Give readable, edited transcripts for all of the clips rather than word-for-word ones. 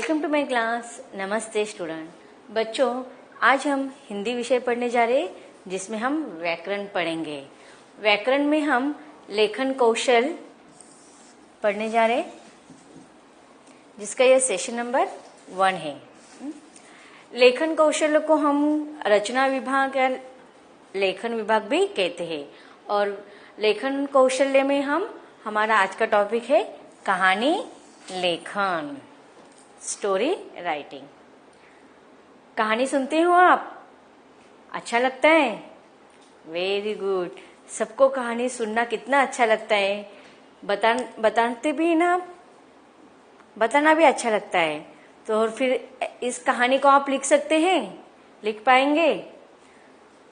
Welcome to my class. नमस्ते student. बच्चों, आज हम हिंदी विषय पढ़ने जा रहे हैं जिसमें हम व्याकरण पढ़ेंगे। व्याकरण में हम लेखन कौशल पढ़ने जा रहे हैं जिसका यह सेशन नंबर 1 है। लेखन कौशल को हम रचना विभाग या लेखन विभाग भी कहते हैं और लेखन कौशल्य में हमारा आज का टॉपिक है कहानी लेखन, स्टोरी राइटिंग। कहानी सुनते हो आप? अच्छा लगता है? Very good. सबको कहानी सुनना कितना अच्छा लगता है। बताते भी ना, बताना भी अच्छा लगता है। तो और फिर इस कहानी को आप लिख सकते हैं, लिख पाएंगे?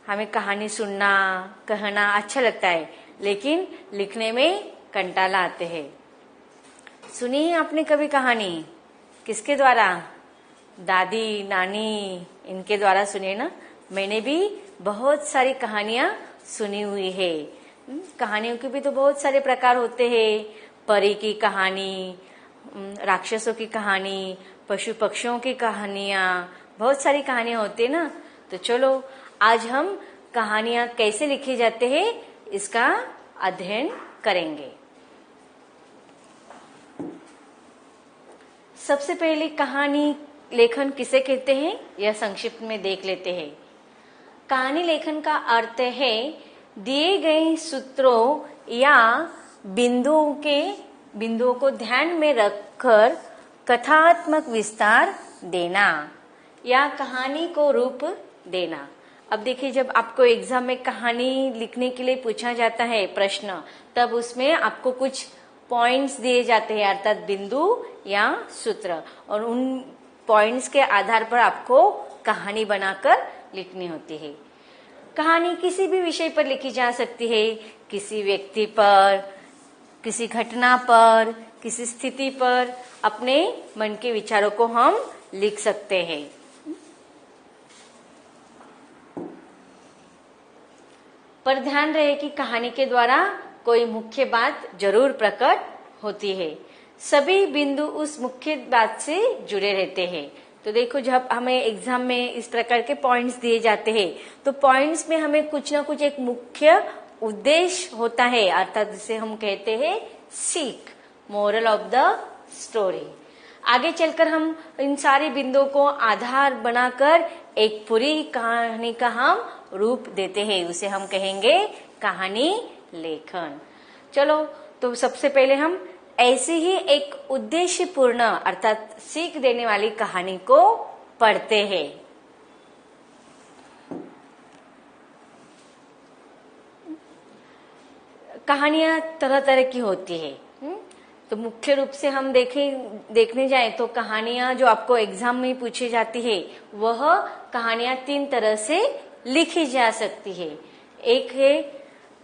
हमें कहानी सुनना, कहना अच्छा लगता है, लेकिन लिखने में कंटाला आते हैं। सुनी है आपने कभी कहानी? किसके द्वारा? दादी, नानी, इनके द्वारा सुने ना। मैंने भी बहुत सारी कहानियां सुनी हुई है। कहानियों के भी तो बहुत सारे प्रकार होते हैं। परी की कहानी, राक्षसों की कहानी, पशु पक्षियों की कहानियां, बहुत सारी कहानियां होती है ना। तो चलो आज हम कहानियां कैसे लिखे जाते हैं इसका अध्ययन करेंगे। सबसे पहले कहानी लेखन किसे कहते हैं यह संक्षिप्त में देख लेते हैं। कहानी लेखन का अर्थ है दिए गए सूत्रों या बिंदुओं को ध्यान में रखकर कथात्मक विस्तार देना या कहानी को रूप देना। अब देखिए, जब आपको एग्जाम में कहानी लिखने के लिए पूछा जाता है प्रश्न, तब उसमें आपको कुछ पॉइंट्स दिए जाते हैं, अर्थात बिंदु या सूत्र, और उन पॉइंट्स के आधार पर आपको कहानी बनाकर लिखनी होती है। कहानी किसी भी विषय पर लिखी जा सकती है, किसी व्यक्ति पर, किसी घटना पर, किसी स्थिति पर अपने मन के विचारों को हम लिख सकते हैं। पर ध्यान रहे कि कहानी के द्वारा कोई मुख्य बात जरूर प्रकट होती है। सभी बिंदु उस मुख्य बात से जुड़े रहते हैं। तो देखो, जब हमें एग्जाम में इस प्रकार के पॉइंट्स दिए जाते हैं तो पॉइंट्स में हमें कुछ ना कुछ एक मुख्य उद्देश्य होता है, अर्थात जिसे हम कहते हैं सीख, मोरल ऑफ द स्टोरी। आगे चलकर हम इन सारे बिंदुओं को आधार बनाकर एक पूरी कहानी का हम रूप देते हैं, उसे हम कहेंगे कहानी लेखन। चलो, तो सबसे पहले हम ऐसी ही एक उद्देश्यपूर्ण अर्थात सीख देने वाली कहानी को पढ़ते हैं। कहानियां तरह तरह की होती है। तो मुख्य रूप से हम देखने जाए तो कहानियां जो आपको एग्जाम में पूछी जाती है वह कहानियां 3 तरह से लिखी जा सकती है। एक है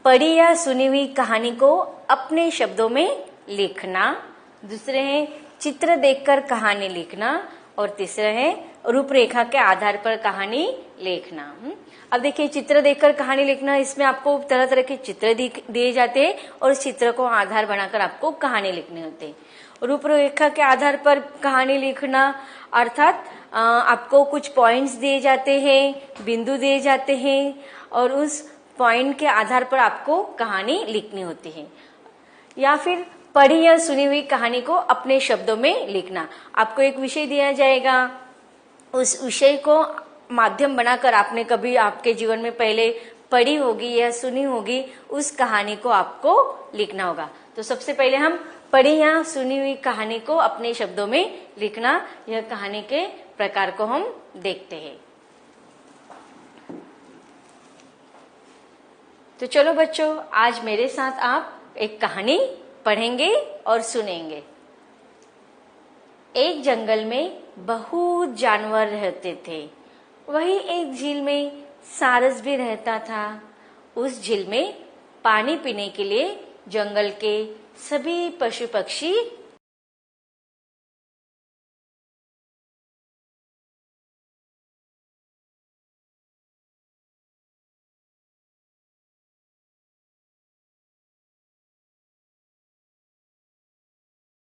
पढ़ी या सुनी हुई कहानी को अपने शब्दों में लिखना, दूसरे है चित्र देखकर कहानी लिखना, और तीसरा है रूपरेखा के आधार पर कहानी लिखना। अब देखिए, चित्र देखकर कहानी लिखना, इसमें आपको तरह तरह के चित्र दिए जाते हैं और उस चित्र को आधार बनाकर आपको कहानी लिखनी होती है। रूपरेखा के आधार पर कहानी लिखना अर्थात आपको कुछ पॉइंट्स दिए जाते हैं, बिंदु दिए जाते हैं और उस पॉइंट के आधार पर आपको कहानी लिखनी होती है। या फिर पढ़ी या सुनी हुई कहानी को अपने शब्दों में लिखना। आपको एक विषय दिया जाएगा, उस विषय को माध्यम बनाकर आपने कभी आपके जीवन में पहले पढ़ी होगी या सुनी होगी, उस कहानी को आपको लिखना होगा। तो सबसे पहले हम पढ़ी या सुनी हुई कहानी को अपने शब्दों में लिखना, यह कहानी के प्रकार को हम देखते हैं। तो चलो बच्चों, आज मेरे साथ आप एक कहानी पढ़ेंगे और सुनेंगे। एक जंगल में बहुत जानवर रहते थे। वही एक झील में सारस भी रहता था। उस झील में पानी पीने के लिए जंगल के सभी पशु पक्षी